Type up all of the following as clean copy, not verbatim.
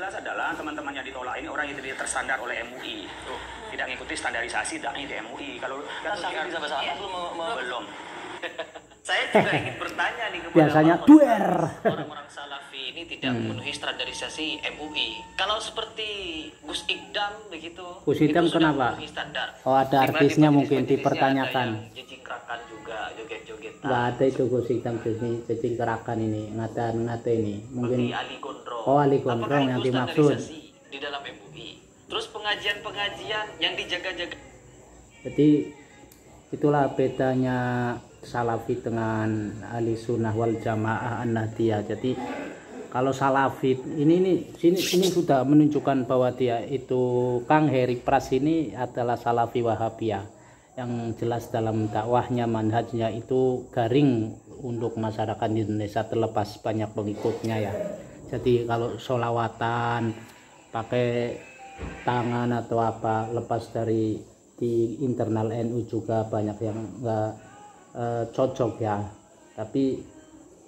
jelas adalah teman-teman yang ditolak ini orang yang tidak terstandar oleh MUI, tidak mengikuti standarisasi dai di MUI. Kalau Sakit bisa bahasa Arab belum. Saya juga ingin bertanya nih kepada biasanya duer. Orang-orang Salafi ini tidak memenuhi standarisasi MUI. Kalau seperti Gus Ikdam begitu, Gus Ikdam itu sudah kenapa? memenuhi standar. Oh, ada Di artisnya majelis-majelisnya mungkin ada dipertanyakan. yang jejingkrakan juga, joget-jogetan. Nggak ada itu Gus Ikdam cacing kerakan ini, ngata ini. Mungkin Seperti Ali Gondrong. Oh, Ali Gondrong Apakah yang itu dimaksud. standarisasi di dalam MUI? Terus pengajian-pengajian yang dijaga-jaga. Jadi itulah bedanya Salafi dengan ahli sunnah wal jamaah an-nahdiyah. Jadi kalau Salafi sini sudah menunjukkan bahwa dia itu Kang Heri Pras ini adalah Salafi Wahabiyah yang jelas dalam dakwahnya, manhajnya itu garing untuk masyarakat Indonesia terlepas banyak pengikutnya ya. Jadi kalau sholawatan pakai tangan atau apa lepas dari di internal NU juga banyak yang enggak cocok ya, tapi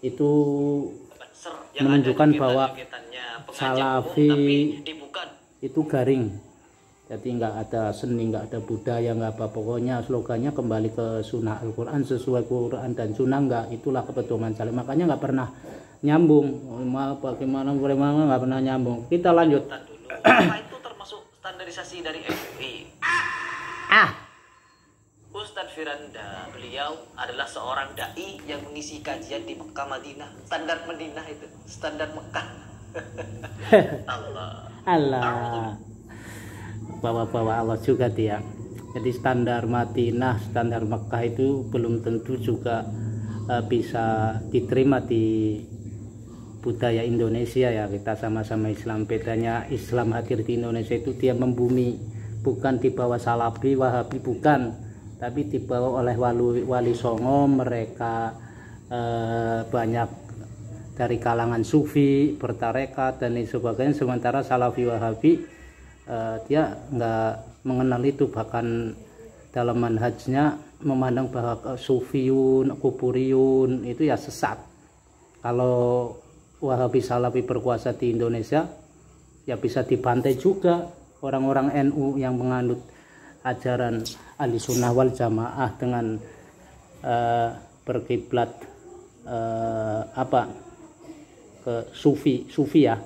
itu menunjukkan bahwa Salafi itu garing, jadi nggak ada seni, nggak ada budaya, nggak apa, pokoknya slogannya kembali ke sunnah Al-Quran, sesuai Quran dan sunnah, nggak, itulah kepedoman Salafi, makanya nggak pernah nyambung. Maaf bagaimana nggak pernah nyambung. Kita lanjut. Apa itu termasuk standarisasi dari MUI? Ustadz Firanda, beliau adalah seorang dai yang mengisi kajian di Mekah Madinah. Standar Madinah itu, standar Mekah. Allah. Bawa-bawa Allah juga dia. Jadi standar Madinah, standar Mekah itu belum tentu juga bisa diterima di budaya Indonesia ya. Kita sama-sama Islam, bedanya Islam hadir di Indonesia itu dia membumi, bukan dibawa Salafi Wahabi, bukan, tapi dibawa oleh wali songo. Mereka banyak dari kalangan sufi, bertarekat dan lain sebagainya, sementara Salafi Wahabi dia nggak mengenal itu, bahkan dalam manhajnya memandang bahwa sufiyun, kuburiyun itu ya sesat. Kalau Wahabi Salafi berkuasa di Indonesia ya bisa dibantai juga orang-orang NU yang menganut ajaran ahli sunnah wal jamaah dengan berkiblat ke sufi ya.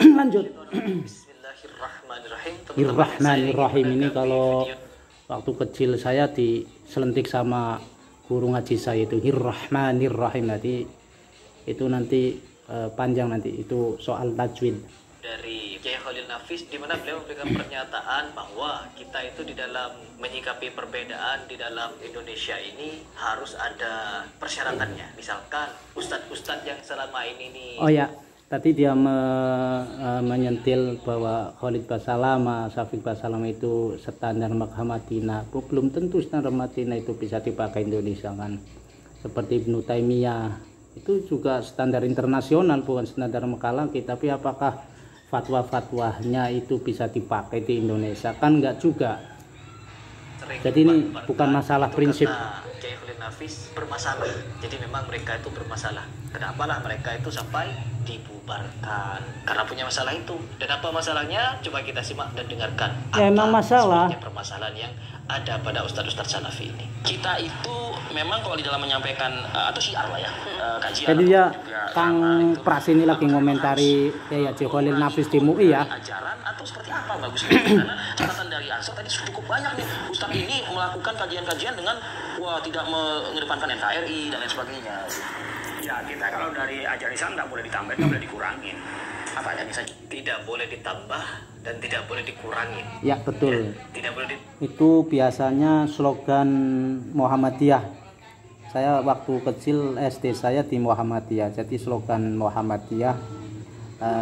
Lanjut. Bismillahirrahmanirrahim. Ini kalau waktu kecil saya diselentik sama guru ngaji saya itu Hirrahmanirrahim. Nanti itu nanti panjang, nanti itu soal tajwid dari Kiai Khalil Nafis, di mana beliau memberikan pernyataan bahwa kita itu di dalam menyikapi perbedaan di dalam Indonesia ini harus ada persyaratannya. Misalkan ustadz-ustadz yang selama ini nih. Oh ya, tadi dia menyentil bahwa Khalid Basalamah, Syafiq Basalamah itu standar Mekah Madinah. Belum tentu standar Madinah itu bisa dipakai Indonesia kan. Seperti Ibnu Taimiyah, itu juga standar internasional, bukan standar Mekah lagi. Tapi apakah fatwa-fatwanya itu bisa dipakai di Indonesia? Kan enggak juga. Jadi ini bukan masalah prinsip. Kiai Khalil Nafis bermasalah. Jadi memang mereka itu bermasalah. Kenapa lah mereka itu sampai dibubarkan? Karena punya masalah itu. Dan apa masalahnya? Coba kita simak dan dengarkan. Ya emang masalah. Permasalahan yang ada pada ustadz-ustadz Salafi ini. Kita itu memang kalau di dalam menyampaikan atau syiar lah ya, kajian. Jadi ya Kang Pras ini lagi ngomentari ya Khalil Nafis di MUI ya. Ajaran atau seperti apa bagus? Karena catatan dari Ansor tadi cukup banyak nih. Ustadz ini melakukan kajian-kajian dengan tidak mengedepankan NKRI dan lain sebagainya. Ya, kita kalau dari ajaran Islam nggak boleh ditambahin, nggak boleh dikurangin. Apa aja bisa tidak boleh ditambah dan tidak boleh dikurangi. Ya betul. Ya, tidak boleh Itu biasanya slogan Muhammadiyah. Saya waktu kecil SD saya di Muhammadiyah. Jadi slogan Muhammadiyah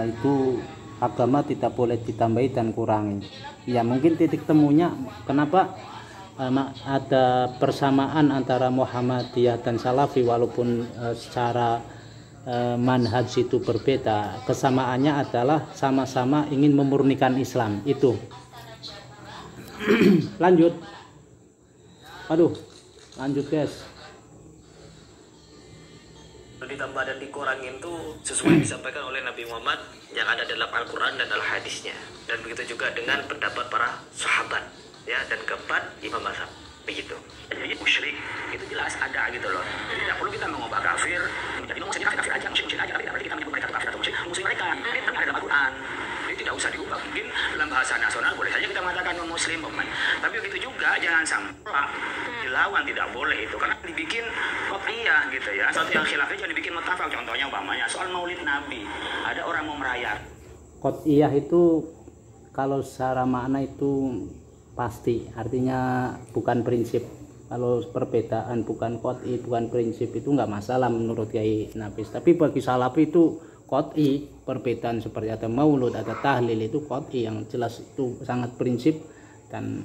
itu agama tidak boleh ditambahi dan kurangi. Ya mungkin titik temunya kenapa ada persamaan antara Muhammadiyah dan Salafi walaupun secara manhaj itu berbeda. Kesamaannya adalah sama-sama ingin memurnikan Islam itu. Lanjut. Aduh, lanjut guys. ditambah dan dikurangin tuh sesuai disampaikan oleh Nabi Muhammad yang ada dalam Al-Quran dan Al-Hadisnya. Dan begitu juga dengan pendapat para sahabat, ya. Dan keempat, Imam Mazhab. Begitu. Jadi musyrik itu jelas ada gitu loh. Jadi tidak perlu kita mengubah kafir menjadi musyrik kafir aja, musyrik aja, tapi tidak berarti kita menyebut mereka kafir atau musyrik mereka. Ini kan ada dalam Al-Quran. Jadi tidak usah diubah. Mungkin dalam bahasa nasional boleh saja kita mengatakan non muslim, tapi begitu juga jangan sampai dilawan, tidak boleh itu karena dibikin qat'iyah gitu ya. Satu yang khilafnya jangan dibikin muttafaq. Contohnya umpamanya soal Maulid Nabi, ada orang mau merayakan. Qat'iyah itu kalau secara makna itu pasti, artinya bukan prinsip. Kalau perbedaan bukan qat'i, bukan prinsip, itu nggak masalah menurut Kiai Nafis. Tapi bagi Salafi itu qat'i, perbedaan seperti ada maulud, ada tahlil, itu qat'i, yang jelas itu sangat prinsip. Dan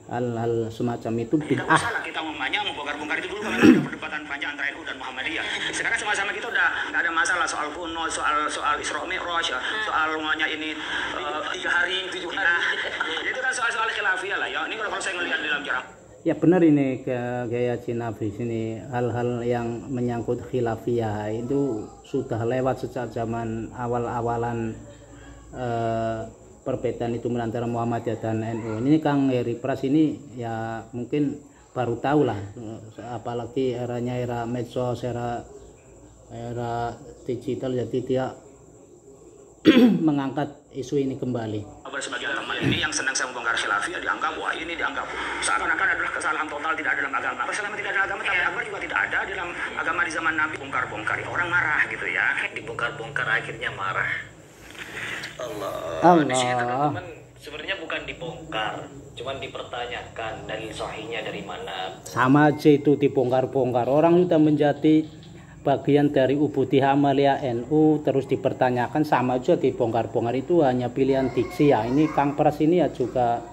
hal-hal semacam itu Tidak bid'ah. usah lah kita ngomongnya membongkar-bongkar itu dulu karena ada perdebatan panjang antara NU dan Muhammadiyah. Sekarang sama-sama kita udah nggak ada masalah soal kuno, soal Isra Mi'raj, soal ngomongnya ini 3 hari, 7 hari. Itu kan soal khilafiyah lah ya. Ini kalau saya ngelihat dalam jarak. Ya benar ini Gaya Cinafis ini, hal-hal yang menyangkut khilafiyah itu sudah lewat sejak zaman awal-awalan perbedaan itu antara Muhammadiyah dan NU. Ini Kang Heri Pras ini ya mungkin baru tahu lah, apalagi eranya era medsos, era digital, jadi dia mengangkat isu ini kembali. Sebagian teman ini yang senang saya membongkar khilafiyah dianggap wah ini dianggap seakan-akan adalah kesalahan total tidak ada dalam agama. Selama tidak ada agama, tapi Akbar juga tidak ada di dalam agama di zaman Nabi. Bongkar-bongkar orang marah gitu ya. Dibongkar-bongkar akhirnya marah. Allah. Di sini teman-teman sebenarnya bukan dibongkar, cuman dipertanyakan dalil sahihnya dari mana. Sama aja itu dibongkar-bongkar. Orang sudah menjadi bagian dari Ubudiyah Amaliyah NU terus dipertanyakan, sama aja dibongkar-bongkar. Itu hanya pilihan diksi ya. Ini Kang Pras ini ya juga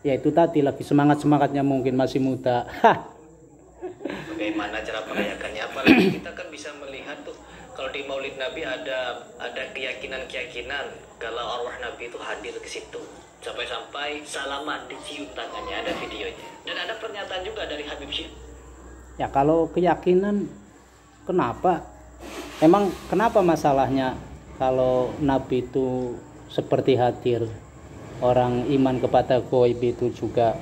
ya itu tadi lagi semangatnya mungkin masih muda. Bagaimana cara merayakannya? Apalagi kita kan bisa melihat tuh kalau di Maulid Nabi ada keyakinan kalau arwah Nabi itu hadir ke situ. Sampai-sampai salaman dicium tangannya, ada videonya. Dan ada pernyataan juga dari Habib Syekh. Ya kalau keyakinan, kenapa? Emang kenapa masalahnya kalau Nabi itu seperti hadir? Orang iman kepada gaib itu juga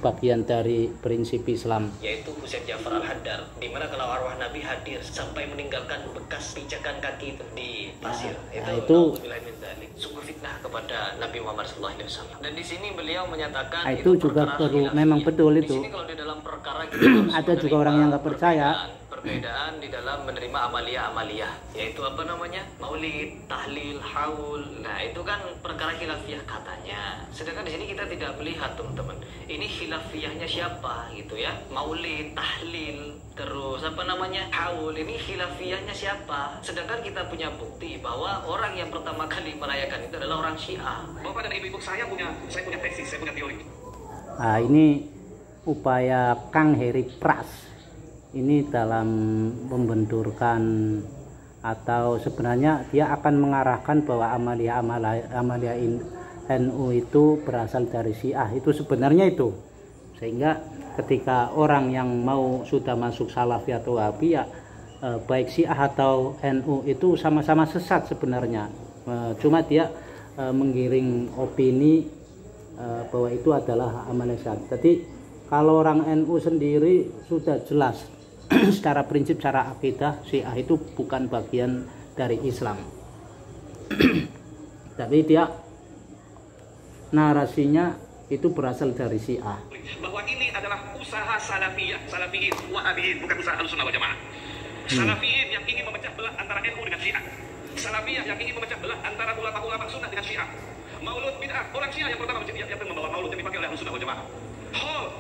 bagian dari prinsip Islam. Yaitu Husain Ja'far Al-Haddad, di mana kalau arwah Nabi hadir sampai meninggalkan bekas pijakan kaki itu di pasir. Itu sungguh fitnah kepada Nabi Muhammad SAW. Dan di sini beliau menyatakan itu juga perlu, memang betul itu. Di sini kalau di dalam perkara kita ada juga orang yang nggak percaya. Perbedaan di dalam menerima amaliyah, yaitu apa namanya, maulid, tahlil, haul. Nah itu kan perkara khilafiyah katanya. Sedangkan di sini kita tidak melihat teman-teman. Ini khilafiyahnya siapa gitu ya? Maulid, tahlil, terus apa namanya, haul. Ini khilafiyahnya siapa? Sedangkan kita punya bukti bahwa orang yang pertama kali merayakan itu adalah orang Syiah. Bapak dan ibu-ibu saya punya tesis, saya punya teori. Nah ini upaya Kang Heri Pras ini dalam membenturkan, atau sebenarnya dia akan mengarahkan bahwa amaliyah NU itu berasal dari Syiah. Itu sebenarnya itu, sehingga ketika orang yang mau sudah masuk Salafi atau Wahabi ya baik Syiah atau NU itu sama-sama sesat sebenarnya. Cuma dia menggiring opini bahwa itu adalah amaliyah. Jadi kalau orang NU sendiri sudah jelas secara prinsip, secara akidah, Syiah itu bukan bagian dari Islam. Tapi dia narasinya itu berasal dari Syiah. Bahwa ini adalah usaha salafiyin, wahabiyin, bukan usaha Ahlussunnah wal Jamaah. Salafiyin yang ingin memecah belah antara NU dengan Syiah. Salafiyah yang ingin memecah belah antara ulama-ulama sunnah dengan Syiah. Maulud bid'ah, orang Syiah yang pertama yang membawa maulud yang dipakai oleh Ahlussunnah wal Jamaah.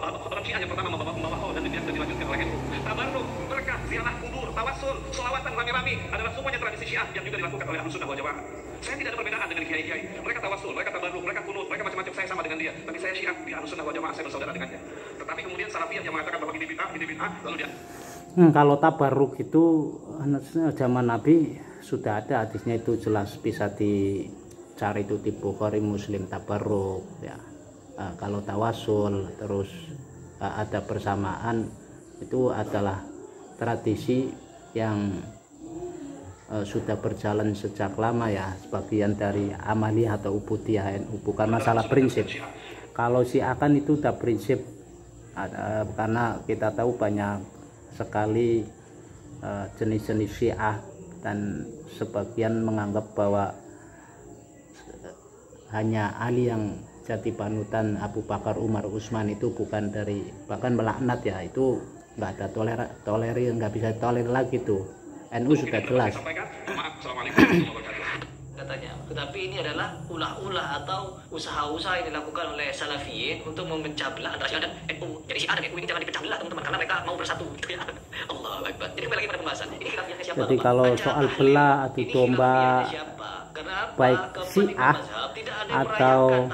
Orang Syiah yang pertama membawa hol dan dilanjutkan oleh NU. Tabarruk, berkah, ziarah kubur, tawassul, selawatan rame-rame adalah semuanya tradisi Syiah yang juga dilakukan oleh Ahlussunnah wal Jamaah. Saya tidak ada perbedaan dengan kiai-kiai. Mereka tawassul, mereka tabarruk, mereka kunut, mereka macam-macam. Saya sama dengan dia. Tapi saya Syiah di Ahlussunnah wal Jamaah, saya bersaudara dengannya. Tetapi kemudian Salafiyah yang mengatakan bahwa ini bid'ah, lalu dia Kalau tabarruk itu zaman Nabi sudah ada hadisnya, itu jelas bisa dicari itu di Bukhari Muslim, tabarruk ya. Kalau tawasul terus ada persamaan, itu adalah tradisi yang sudah berjalan sejak lama ya, sebagian dari Amaliyah atau Ubudiyah NU, bukan masalah prinsip. Kalau Syiah kan itu udah prinsip, karena kita tahu banyak sekali jenis-jenis Syiah, dan sebagian menganggap bahwa hanya Ali yang jadi panutan Abu Bakar, Umar, Utsman itu bukan dari, bahkan melaknat ya, itu nggak ada tolerir, nggak bisa tolerir lagi tuh. NU sudah jelas. Katanya, tetapi ini adalah ulah-ulah atau usaha-usaha yang dilakukan oleh Salafiyin untuk memecah belah antara Syiah dan NU. Jadi Syiah dan NU ini jangan dipecah belah teman-teman, karena mereka mau bersatu gitu ya. Allahu Akbar. Jadi kembali lagi pada pembahasan. Ini khilafiyahnya siapa? Jadi kalau soal belah adu domba baik Syiah atau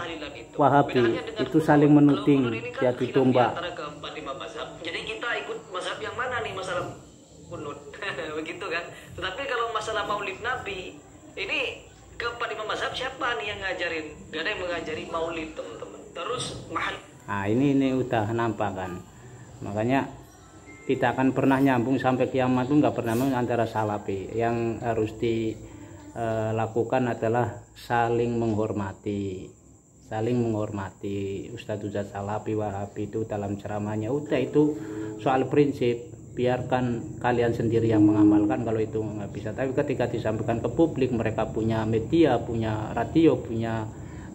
Wahabi itu saling menuding adu domba. Jadi kita ikut mazhab yang mana nih masalah kunut? Begitu kan. Tetapi kalau masalah maulid Nabi, ini keempat imam mazhab siapa nih yang ngajarin? Gak ada yang mengajari maulid, teman-teman. Terus Nah ini udah nampak kan. Makanya kita akan pernah nyambung sampai kiamat pun nggak pernah antara Salafi. Yang harus dilakukan adalah saling menghormati. Ustadz Salafi, Wahabi itu dalam ceramahnya udah itu soal prinsip, biarkan kalian sendiri yang mengamalkan kalau itu nggak bisa. Tapi ketika disampaikan ke publik, mereka punya media, punya radio, punya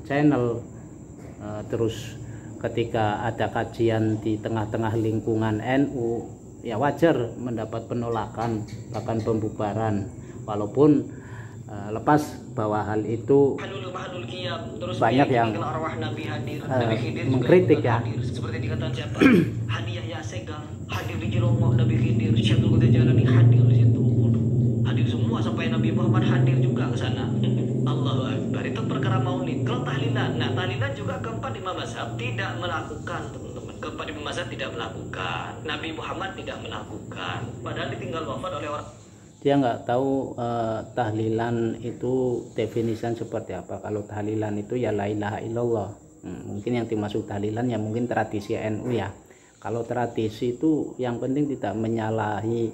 channel, terus ketika ada kajian di tengah-tengah lingkungan NU, ya wajar mendapat penolakan, bahkan pembubaran, walaupun lepas bahwa hal itu banyak yang mengkritik ya. Seperti dikatakan siapa? Hadiah Yasegang hadir di Jelongok, Nabi Khidir, Syekh Jalani hadir di situ. Hadir semua sampai Nabi Muhammad hadir juga ke sana. Allahu Akbar. Itu perkara maulid. Kalau tahlilan, nah tahlilan juga keempat imam mazhab tidak melakukan, teman-teman. Keempat imam mazhab tidak melakukan. Nabi Muhammad tidak melakukan. Padahal ditinggal wafat oleh orang. Dia nggak tahu tahlilan itu definisinya seperti apa. Kalau tahlilan itu ya la ilaha illallah. Mungkin yang dimaksud tahlilan ya mungkin tradisi NU ya. Kalau tradisi itu yang penting tidak menyalahi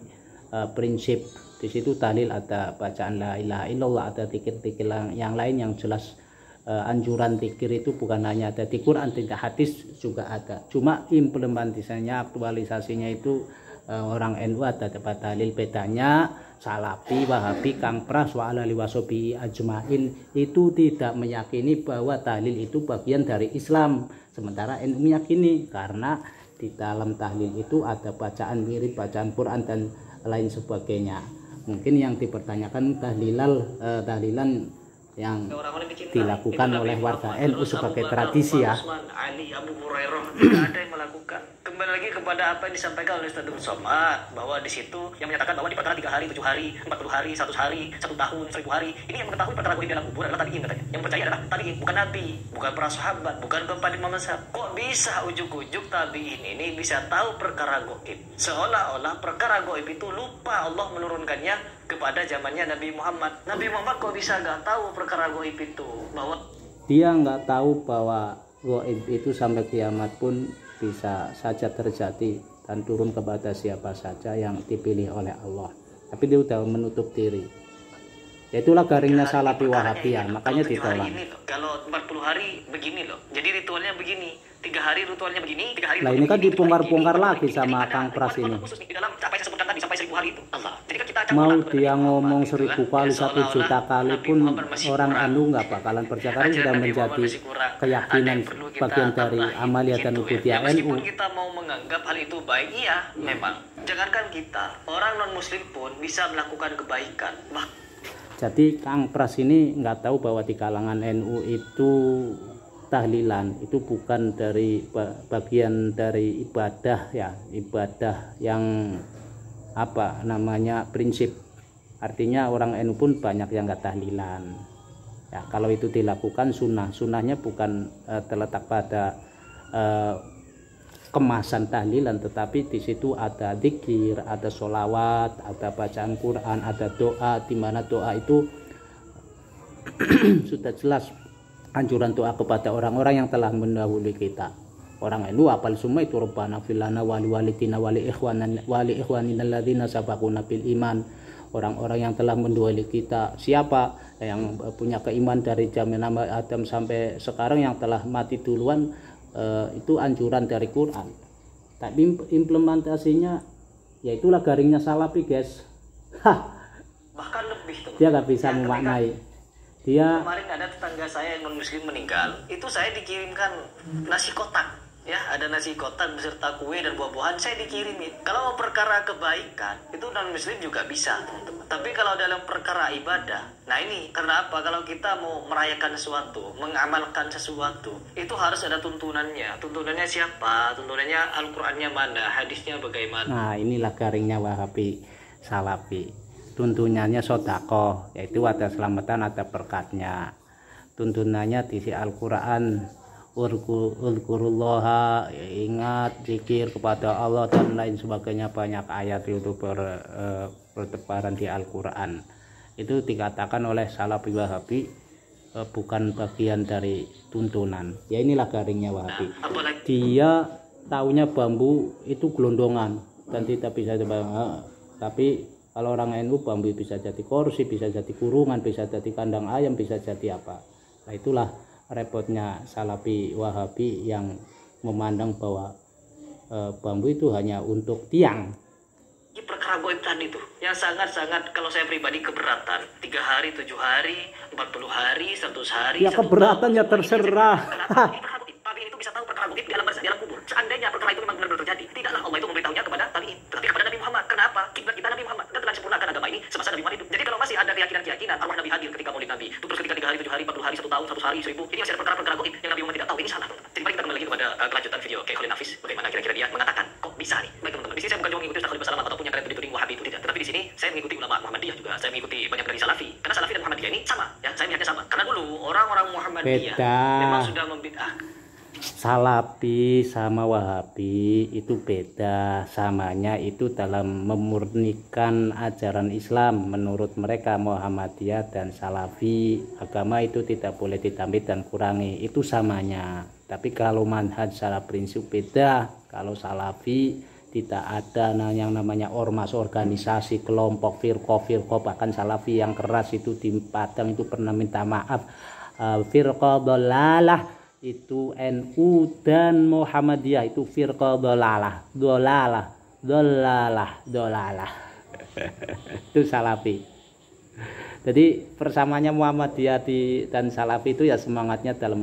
prinsip. Di situ tahlil ada bacaan la ilaha illallah, ada zikir-zikir yang lain yang jelas. Anjuran zikir itu bukan hanya ada di Quran, tidak, hadis juga ada. Cuma implementasinya, aktualisasinya itu orang NU ada dapat dalil. Bedanya Salafi, Wahabi, Kang Pras, wa ala liwasobi ajmain itu tidak meyakini bahwa tahlil itu bagian dari Islam, sementara NU meyakini karena di dalam tahlil itu ada bacaan mirip bacaan Quran dan lain sebagainya. Mungkin yang dipertanyakan tahlilan yang dilakukan oleh warga NU sebagai tradisi ya. Ali, Abu Hurairah, tidak ada yang melakukan. Kembali lagi kepada apa yang disampaikan oleh Ustaz Abdul Somad, bahwa di situ yang menyatakan bahwa di perkara 3 hari, 7 hari, 40 hari, 100 hari, 1 tahun, 1000 hari, ini yang mengetahui perkara goib dalam kubur adalah tabi'in katanya. Yang percaya adalah tabi'in, bukan nabi, bukan para sahabat, bukan keempat imam mazhab. Kok bisa ujuk-ujuk tabi'in ini bisa tahu perkara goib? Seolah-olah perkara goib itu lupa Allah menurunkannya kepada zamannya Nabi Muhammad. Nabi Muhammad kok bisa nggak tahu perkara goib itu? Bahwa dia nggak tahu bahwa goib itu sampai kiamat pun bisa saja terjadi dan turun kepada siapa saja yang dipilih oleh Allah. Tapi dia sudah menutup diri. Itulah garingnya Salafi Wahabi ya, makanya ditolak. Kalau 40 hari begini loh. Jadi ritualnya begini. 3 hari ritualnya begini, 3 hari. Nah ini kan dibongkar-bongkar lagi sama Kang Pras ini. Mau dia ngomong 1000 kali, 1 juta kali pun orang NU nggak bakalan percaya, karena sudah menjadi keyakinan bagian dari Amaliyah dan Ubudiyah NU. Kita mau menganggap hal itu baik, iya memang. Jangankan kita, orang non muslim pun bisa melakukan kebaikan. Jadi Kang Pras ini nggak tahu bahwa di kalangan NU itu tahlilan itu bukan dari bagian dari ibadah ya, ibadah yang apa namanya prinsip. Artinya orang NU pun banyak yang nggak tahlilan ya. Kalau itu dilakukan sunnahnya bukan terletak pada kemasan tahlilan, tetapi di situ ada zikir, ada sholawat, ada bacaan Quran, ada doa, di mana doa itu sudah jelas anjuran doa kepada orang-orang yang telah mendahului kita. Orang NU apal semua itu, Rabbana fil lana wa li walidina wa li ikhwanina alladzina sabaquna bil iman orang-orang yang telah mendahului kita. Siapa yang punya keimanan dari zaman Nabi Adam sampai sekarang yang telah mati duluan, itu anjuran dari Quran. Tapi implementasinya ya itulah garingnya Salafi, guys. Bahkan lebih teman. Dia nggak bisa memaknai. Dia kemarin ada tetangga saya yang non muslim meninggal, itu saya dikirimkan nasi kotak, ya ada nasi kotak beserta kue dan buah-buahan saya dikirimin. Kalau mau perkara kebaikan itu non muslim juga bisa, teman-teman. Tapi kalau dalam perkara ibadah, nah ini karena apa? Kalau kita mau merayakan sesuatu, mengamalkan sesuatu, itu harus ada tuntunannya. Tuntunannya siapa? Tuntunannya Al-Qur'annya mana? Hadisnya bagaimana? Nah, inilah garingnya Wahabi Salafi. Tuntunannya sodako, yaitu ada selamatan, ada berkatnya. Tuntunannya di Al-Quran, Ulkurullaha, ingat, zikir kepada Allah dan lain sebagainya, banyak ayat itu bertebaran di Al-Quran. Itu dikatakan oleh Salafi Wahabi bukan bagian dari tuntunan. Ya inilah garingnya Wahabi. Dia taunya bambu itu gelondongan dan tidak bisa dibayang. Tapi kalau orang NU, bambu bisa jadi kursi, bisa jadi kurungan, bisa jadi kandang ayam, bisa jadi apa. Nah itulah repotnya Salafi Wahabi yang memandang bahwa bambu itu hanya untuk tiang. Ini perkara goib tadi tuh, yang sangat-sangat kalau saya pribadi keberatan. 3 hari, 7 hari, 40 hari, 100 hari. Ya keberatan ya terserah. Tabiin itu bisa tahu perkara goib di alam barzah, di alam kubur. Seandainya perkara itu memang benar-benar terjadi, tidaklah Allah itu memberitahunya kepada tabiin, tetapi kepada Nabi Muhammad. Kenapa? Kiblat kita Nabi Muhammad dan telah disempurnakan agama ini semasa Nabi Muhammad hidup. Jadi kalau masih ada keyakinan arwah Nabi hadir ketika maulid Nabi, itu terus ketika 3 hari, 7 hari, 40 hari, 1 tahun, 1 hari, 1000, ini masih ada perkara-perkara goib yang Nabi Muhammad tidak tahu. Ini salah, teman-teman. Jadi mari kita kembali lagi kepada kelanjutan video Kiai Khalil Nafis, bagaimana kira-kira dia mengatakan kok bisa nih. Baik teman-teman, di sini saya bukan cuma mengikuti Ustaz Khalil Basalamah ataupun yang kalian dituding Wahabi itu tidak, tetapi di sini saya mengikuti ulama Muhammadiyah juga, saya mengikuti banyak dari Salafi. Karena Salafi dan Muhammadiyah ini sama, ya, saya melihatnya sama. Karena dulu orang-orang Muhammadiyah memang sudah membid'ah. Salafi sama Wahabi itu beda. Samanya itu dalam memurnikan ajaran Islam. Menurut mereka Muhammadiyah dan Salafi, agama itu tidak boleh ditambah dan kurangi, itu samanya. Tapi kalau manhaj secara prinsip beda. Kalau Salafi tidak ada yang namanya ormas, organisasi, kelompok, firqah, bahkan Salafi yang keras itu di Padang itu pernah minta maaf, firqah dolalah itu NU dan Muhammadiyah itu firqah dolalah itu Salafi. Jadi persamanya Muhammadiyah dan Salafi itu ya semangatnya dalam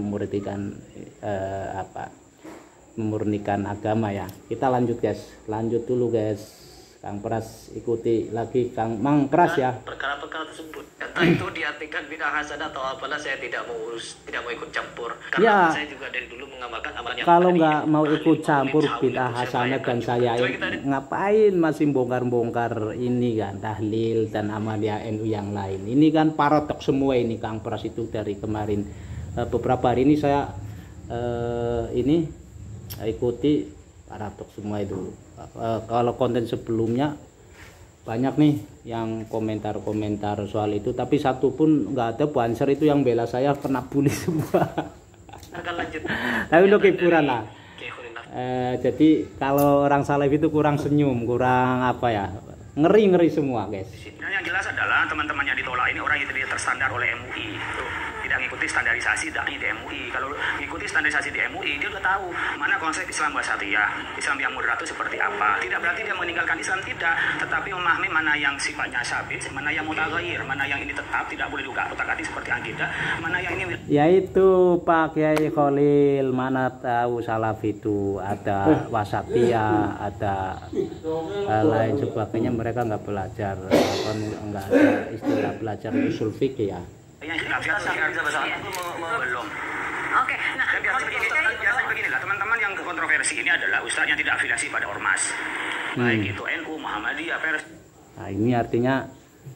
memurnikan agama ya. Kita lanjut guys, lanjut dulu guys. Kang Pras ikuti lagi Kang Mang Pras ya. Perkara-perkara tersebut, entah itu diartikan bid'ah hasanah atau apalah, saya tidak mau ikut campur. Karena saya juga dari dulu mengamalkan amalan yang kalau nggak mau ikut campur bid'ah hasanah dan saya ngapain masih bongkar-bongkar ini kan, tahlil dan amalia NU yang lain. Ini kan paradoks semua ini Kang Pras itu dari kemarin. Beberapa hari ini saya ikuti paradoks semua itu. Kalau konten sebelumnya banyak nih yang komentar-komentar soal itu, tapi satu pun nggak ada. Banser itu yang bela saya kena bully semua. Tapi untuk hiburan lah. Jadi kalau orang Salafi itu kurang senyum, kurang apa ya, ngeri semua guys. Yang jelas adalah teman-teman yang ditolak ini orang yang tidak terstandar oleh MUI. Tidak mengikuti standarisasi dari di MUI. Kalau mengikuti standarisasi di MUI, dia udah tahu mana konsep Islam wasatiyah, Islam yang moderat itu seperti apa. Tidak berarti dia meninggalkan Islam, tidak, tetapi memahami mana yang sifatnya sabit, mana yang mutaghayyir, mana yang ini tetap tidak boleh juga otak-atik seperti akidah, mana yang ini. Yaitu Pak Kiai Khalil, mana tahu Salafi itu ada wasatiyah, ada lain sebagainya. Mereka nggak belajar, nggak ada istilah belajar usul fikih ya. Belum. Oke, nah biasanya beginilah teman-teman yang kontroversi ini adalah ustadz yang tidak afiliasi pada ormas, baik itu NU, Muhammadiyah, Pers. Nah ini artinya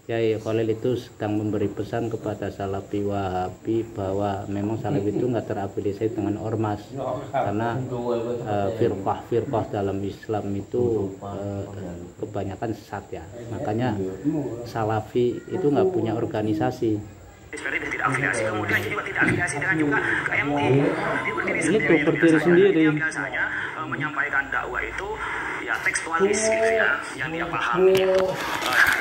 Kiai Khalil itu sedang memberi pesan kepada Salafi Wahabi bahwa memang Salafi itu nggak terafiliasi dengan ormas, karena firqah dalam Islam itu kebanyakan sesat ya. Makanya Salafi itu nggak punya organisasi. Sebenarnya dia tidak afiliasi, kemudian juga tidak afiliasi dengan juga ke MUI. Dia berdiri sendiri. Biasanya menyampaikan dakwah itu dia tekstualis gitu ya, yang dia pahami itu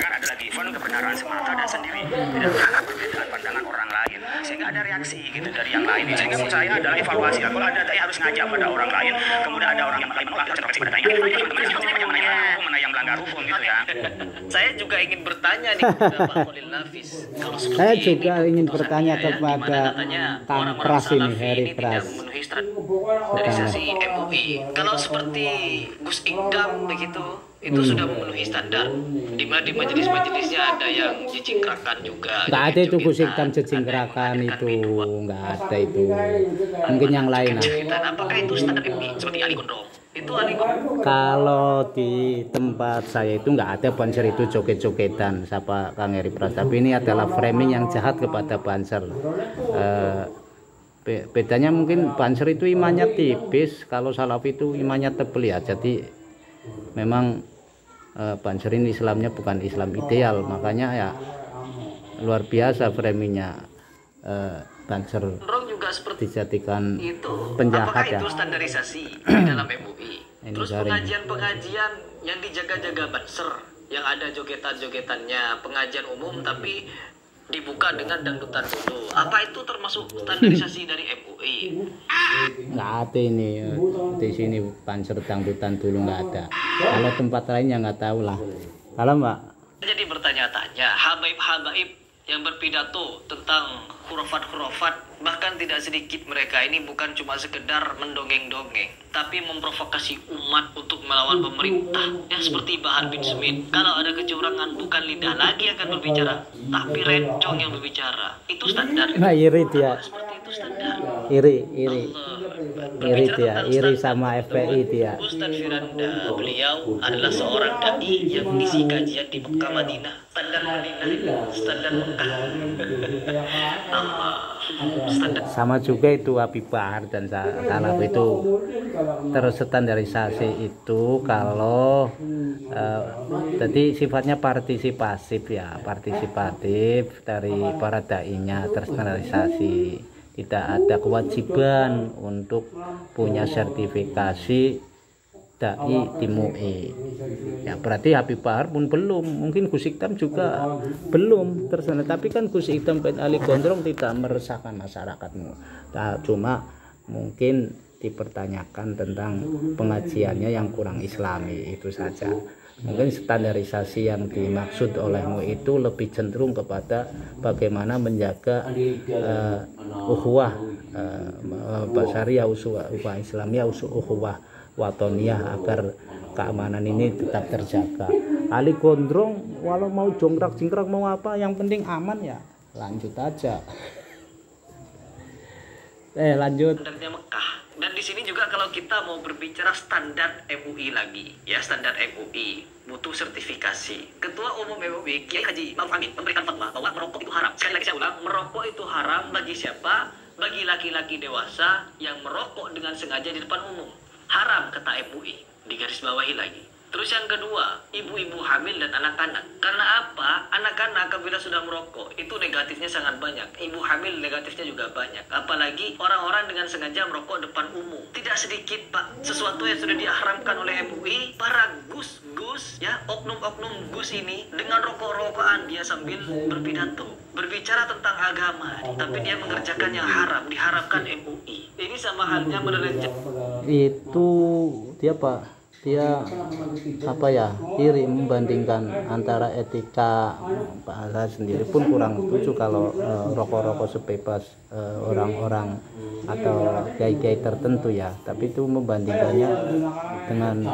kan ada lagi fun kebenaran semata dan sendiri, tidak berharap perbedaan pandangan orang lain, sehingga ada reaksi gitu dari yang lain. Sehingga menurut saya adalah evaluasi. Kalau ada dai harus ngajak pada orang lain, kemudian ada orang yang lain menolak, harus introspeksi pada dai mana yang melanggar hukum gitu ya. Saya juga ingin bertanya nih kepada Pak Khalil Nafis. Kalau seperti Saya juga ini ingin putusannya bertanya ya, kepada di mana katanya Kang orang-orang Pras ini, Salafi Heri ini tidak Pras. memenuhi standarisasi MUI. Kalau seperti Gus Ikdam begitu, itu sudah memenuhi standar. Di mana di majelis-majelisnya ada yang cicingkrakan juga. Nggak ada itu Gus Ikdam cicingkrakan itu, nggak ada itu. Mungkin yang lain lah. Dan apakah itu standar MUI seperti Ali Gondrong? Itu Ali Gondrong. Kalau di tempat saya itu nggak ada Banser itu joget-jogetan, siapa Kang Heri Pras. Tapi ini adalah framing yang jahat kepada Banser. Bedanya mungkin Banser itu imannya tipis, kalau Salafi itu imannya tebel ya. Jadi memang Banser ini Islamnya bukan Islam ideal, makanya ya luar biasa framingnya Banser Juga seperti dijadikan itu. penjahat Apakah ya. itu standarisasi di dalam MUI? Ini Terus garing. pengajian-pengajian yang dijaga-jaga Banser, yang ada jogetan-jogetannya, pengajian umum tapi dibuka dengan dangdutan dulu. Apa itu termasuk standarisasi dari MUI? Nggak ada ini di sini Banser dangdutan dulu nggak ada. Kalau tempat lainnya nggak tahu lah. Kalau Mbak Jadi bertanya-tanya, habaib-habaib yang berpidato tentang khurafat-khurafat, bahkan tidak sedikit mereka ini bukan cuma sekedar mendongeng-dongeng, tapi memprovokasi umat untuk melawan pemerintah. Ya seperti Bahar bin Smith, kalau ada kecurangan bukan lidah lagi yang akan berbicara, tapi rencong yang berbicara. Itu standar. nah, iri dia, Seperti itu standar. iri Berbicara dia, tentang iri standar sama FPI dia. Ustadz Firanda, beliau adalah seorang dai yang mengisi kajian di Mekah Madinah. Standar Madinah, standar Mekah. Standar. Sama juga itu Habib Bahar dan Salaf itu terstandarisasi itu kalau jadi sifatnya partisipatif ya, partisipatif dari para dai-nya terstandarisasi. Tidak ada kewajiban untuk punya sertifikasi dai di MUI. Ya berarti Habib Bahar pun belum, mungkin Gus Ikdam juga belum terstandar. Tapi kan Gus Ikdam dan Ali Gondrong tidak meresahkan masyarakat. Nah, cuma mungkin dipertanyakan tentang pengajiannya yang kurang islami, itu saja. Mungkin standarisasi yang dimaksud oleh MUI itu lebih cenderung kepada bagaimana menjaga ukhuwah basyariah, ukhuwah Islamiyah, ukhuwah watoniyah agar keamanan ini tetap terjaga. Ali Gondrong walau mau jongkrak-jingkrak mau apa, yang penting aman ya, lanjut aja. Lanjut. Standarnya Mekah. Dan di sini juga kalau kita mau berbicara standar MUI lagi, ya standar MUI butuh sertifikasi. Ketua Umum MUI Kiai Haji Ma'ruf Amin memberikan fatwa bahwa merokok itu haram. Sekali lagi saya ulang, merokok itu haram bagi siapa? Bagi laki-laki dewasa yang merokok dengan sengaja di depan umum. Haram kata MUI, digarisbawahi lagi. Terus yang kedua, ibu-ibu hamil dan anak-anak. Karena apa? Anak-anak apabila sudah merokok, itu negatifnya sangat banyak. Ibu hamil negatifnya juga banyak. Apalagi orang-orang dengan sengaja merokok depan umum. Tidak sedikit, Pak, sesuatu yang sudah diharamkan oleh MUI, para gus-gus, ya, oknum-oknum gus ini, dengan rokok-rokokan dia sambil berpidato. Berbicara tentang agama, tapi dia mengerjakan yang haram, diharapkan MUI. Ini sama halnya menerjemah. Itu dia Pak. Dia apa ya, iri membandingkan antara etika. Pak saya sendiri pun kurang setuju kalau rokok-rokok sebebas orang-orang atau kiai-kiai tertentu ya, tapi itu membandingkannya dengan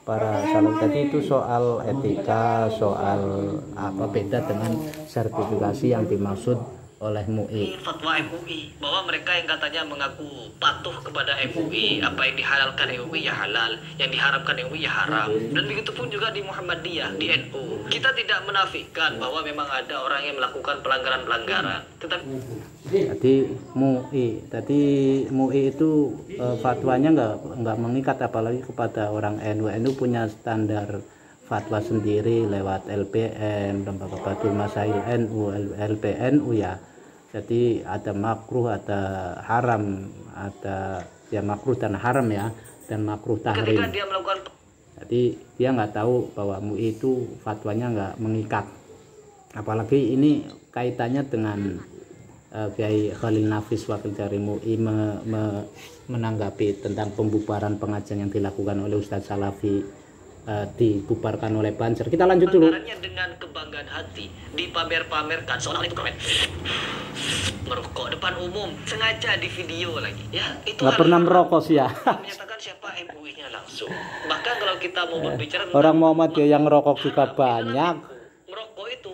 para salaf. Tadi itu soal etika, soal apa beda dengan sertifikasi yang dimaksud oleh MUI. Fatwa MUI bahwa mereka yang katanya mengaku patuh kepada MUI, apa yang dihalalkan MUI ya halal, yang diharamkan MUI ya haram. Dan begitu pun juga di Muhammadiyah, di NU. Kita tidak menafikan bahwa memang ada orang yang melakukan pelanggaran-pelanggaran. Tetapi MUI itu fatwanya nggak mengikat, apalagi kepada orang NU. NU punya standar fatwa sendiri lewat LPN, Lembaga Badul Masail NU, LPNU ya. Jadi ada makruh, ada haram, ada ya makruh dan haram ya, dan makruh tahrim. Ketika dia melakukan Jadi dia nggak tahu bahwa MUI itu fatwanya nggak mengikat. Apalagi ini kaitannya dengan Kiai Khalil Nafis wakil dari MUI menanggapi tentang pembubaran pengajian yang dilakukan oleh Ustadz Salafi, dibubarkan oleh Banser. Kita lanjut dulu. Dengan kebanggaan hati dipamer-pamerkan seolah itu keren merokok depan umum, sengaja di video lagi ya. Itu nggak pernah merokok sih ya. Menyatakan siapa MUI-nya langsung. Bahkan kalau kita mau berbicara orang Muhammadiyah yang ngerokok juga banyak. Merokok itu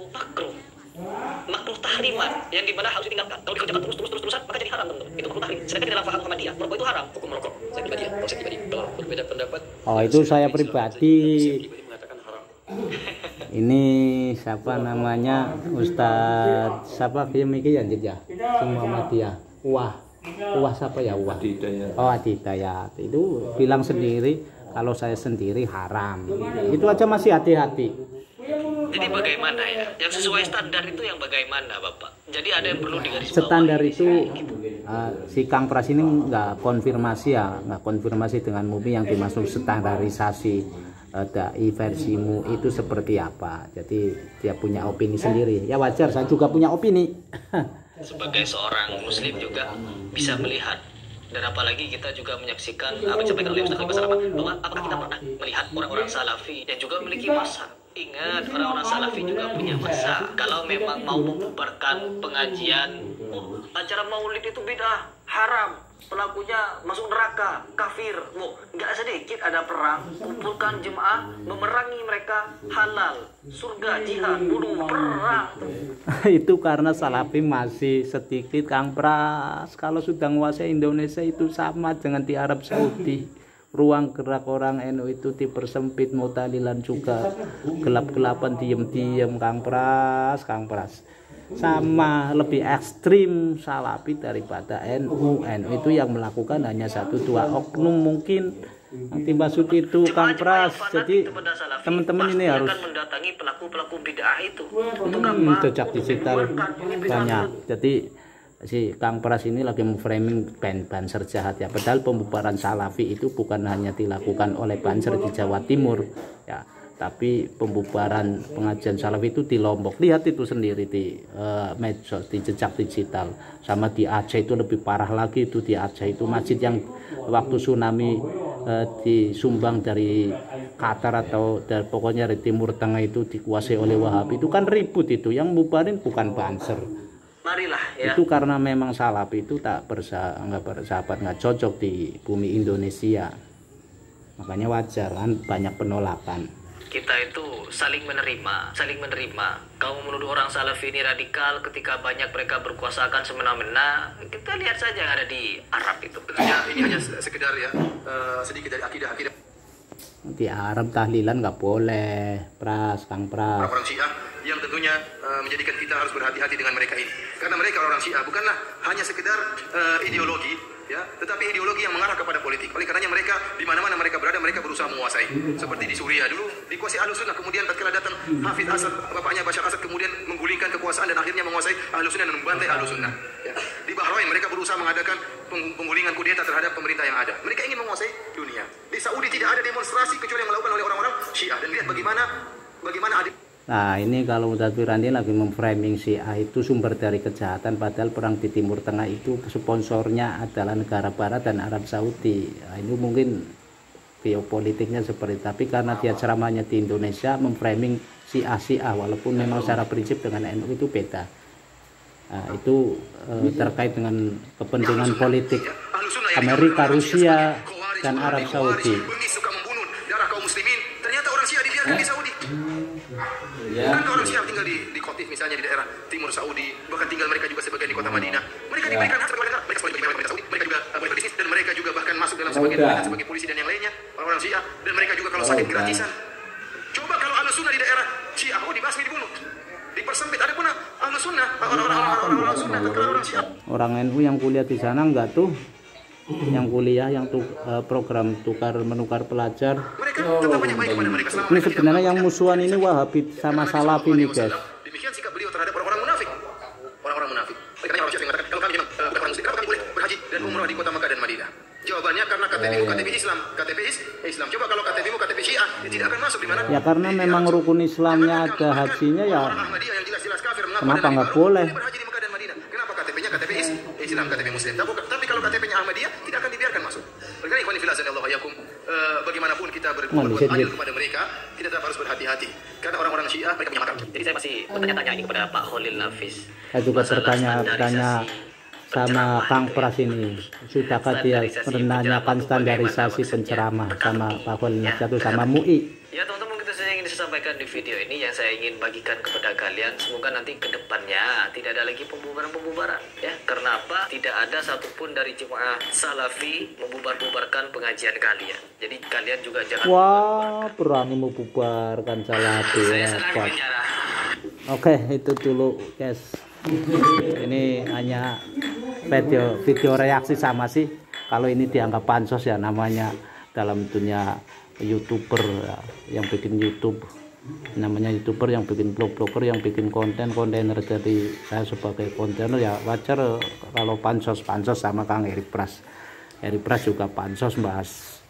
makruh tahriman yang dimana harus ditinggalkan. Kalau dikerjakan terus-terusan maka jadi haram, teman-teman. Itu makruh tahrim. Sedangkan dalam paham Muhammadiyah merokok itu haram. Hukum merokok saya pribadi ya, kalau saya pribadi kalau berbeda pendapat. Oh itu saya pribadi. Ini siapa namanya Ustadz siapa yang mikir ya Muhammadiyah. Wah siapa ya Wah? Oh Adidayat itu bilang sendiri kalau saya sendiri haram. Itu aja masih hati-hati. Jadi bagaimana ya? Yang sesuai standar itu yang bagaimana Bapak? Jadi ada yang perlu digarisbawahi. Standar itu si Kang Pras ini nggak konfirmasi dengan MUI yang dimaksud standarisasi dai versimu itu seperti apa. Jadi dia punya opini sendiri. Ya wajar, saya juga punya opini. Sebagai seorang muslim juga bisa melihat, dan apalagi kita juga menyaksikan apa yang disampaikan oleh Ustaz Al-Basrama, bahwa apakah kita pernah melihat orang-orang salafi yang juga memiliki masa. Ingat, orang-orang salafi juga punya masa. Kalau memang mau membubarkan pengajian, acara maulid itu bid'ah, haram, pelakunya masuk neraka, kafir. Nggak sedikit ada perang, kumpulkan jemaah, memerangi mereka, halal, surga, jihad, bunuh, perang. Itu karena salafi masih sedikit Kang Pras. Kalau sudah menguasai Indonesia itu sama dengan di Arab Saudi. Ruang gerak orang NU itu dipersempit, Mu'tazilah juga gelap-gelapan, diem-diem. Kang Pras sama lebih ekstrim salafi daripada NU itu yang melakukan hanya 1-2 oknum mungkin yang dimaksud itu Kang Pras. Jadi teman-teman ini harus mendatangi pelaku bid'ah itu. jejak digital banyak. Jadi si Kang Pras ini lagi memframing Banser jahat ya. Padahal pembubaran salafi itu bukan hanya dilakukan oleh Banser di Jawa Timur ya, tapi pembubaran pengajian salafi itu di Lombok. Lihat itu sendiri di medsos, di jejak digital. Sama di Aceh itu lebih parah lagi. Itu di Aceh itu masjid yang waktu tsunami disumbang dari Qatar atau pokoknya dari Timur Tengah itu dikuasai oleh Wahabi. Itu kan ribut itu, yang bubarin bukan Banser. Marilah ya. Itu karena memang salafi itu nggak bersahabat, nggak cocok di bumi Indonesia. Makanya wajar kan banyak penolakan. Kita itu saling menerima. Kamu menuduh orang salafi ini radikal ketika banyak mereka berkuasakan semena-mena. Kita lihat saja yang ada di Arab itu. Ini hanya sekedar ya sedikit dari akidah. Di Arab tahlilan nggak boleh, Kang Pras. Orang Syiah yang tentunya menjadikan kita harus berhati-hati dengan mereka ini. Karena mereka orang Syiah bukanlah hanya sekedar ideologi, ya, tetapi ideologi yang mengarah kepada politik. Oleh karenanya mereka di mana-mana mereka berada, mereka berusaha menguasai. Seperti di Suriah dulu dikuasai Ahlus Sunnah, kemudian tatkala datang Hafidz Asad, bapaknya Bashar Asad, kemudian menggulingkan kekuasaan dan akhirnya menguasai Ahlus Sunnah dan membantai Ahlus Sunnah. Ya. Di Bahrain mereka berusaha mengadakan penggulingan kudeta terhadap pemerintah yang ada. Mereka ingin menguasai dunia. Di Saudi tidak ada demonstrasi kecuali yang melakukan oleh orang-orang Syiah. Dan lihat bagaimana Nah ini kalau Ustadz Firandi lagi memframing Syiah itu sumber dari kejahatan, padahal perang di Timur Tengah itu sponsornya adalah negara Barat dan Arab Saudi. Nah, ini mungkin geopolitiknya seperti itu. Tapi karena dia ceramahnya di Indonesia memframing Syiah walaupun memang secara prinsip dengan NU itu beda. Nah, itu terkait dengan kepentingan politik Amerika, Rusia dan Arab Saudi. Suka membunuh darah kaum muslimin, ternyata orang Syiah dibiarkan di Saudi. Bukan orang Syiah tinggal di Qatif misalnya di daerah timur Saudi, bahkan tinggal mereka juga sebagian di kota Madinah. Mereka diberikan hak sebagai negara, mereka sebagai pemerintah Saudi, mereka juga boleh berbisnis dan mereka juga bahkan masuk dalam sebagian negara sebagai polisi dan yang lainnya, orang-orang Syiah, dan mereka juga kalau sakit gratisan. Coba kalau Ahlus Sunnah di daerah Syiah, dibasmi dibunuh, dipersempit. Ada pun Ahlus Sunnah, orang Sunnah tatkala orang Syiah. Orang NU yang kuliah di sana enggak tuh? Yang kuliah yang program menukar pelajar. Ini sebenarnya yang musuhan ini Wahabi sama Salafi nih guys. Demikian sikap beliau terhadap orang-orang munafik. Orang-orang munafik. Karena orang Syiah mengatakan kalau kami memang bukan orang muslim, kenapa kami boleh berhaji dan umrah di kota Makkah dan Madinah? Jawabannya karena KTP-mu KTP Islam, KTP Islam. Coba kalau KTP-mu KTP Syiah, dia tidak akan masuk di mana? Ya karena memang rukun Islamnya ada hajinya ya. Kenapa nggak boleh? Berhaji di Mekah dan Madinah. Kenapa KTP-nya KTP Islam, KTP Muslim? Tapi kalau KTP-nya Ahmadiyah tidak akan dibiarkan masuk. Karena ikhwan fillah Allah yakum, bagaimanapun kita berbuat adil kepada mereka, kita tetap harus berhati-hati. Karena orang-orang Syiah mereka punya makar. Jadi saya masih bertanya-tanya ini kepada Pak Khalil Nafis. Saya juga bertanya-tanya sama Kang Pras ini, sudahkah dia menanyakan standarisasi penceramah sama Pak Khalil Nafis sama MUI? Ya teman-teman, itu saya ingin sampaikan di video ini yang saya ingin bagikan kepada kalian. Semoga nanti ke depannya tidak ada lagi pembubaran-pembubaran ya. Karena apa? Tidak ada satupun dari jemaah Salafi membubarkan pengajian kalian. Jadi kalian juga jangan berani membubarkan Salafi. Saya senang bicara. Oke, itu dulu guys. Ini hanya video reaksi sama sih. Kalau ini dianggap pansos ya, namanya dalam dunia YouTuber ya, yang bikin YouTube, namanya YouTuber yang bikin blogger yang bikin kontener. Jadi saya sebagai kontener ya wajar kalau pansos sama Kang Eri Pras juga pansos bahas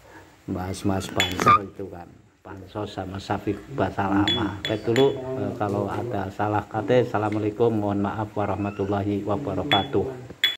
pansos itu kan, pansos sama Syafiq Basalama. Baik dulu, kalau ada salah kata, assalamualaikum, mohon maaf warahmatullahi wabarakatuh.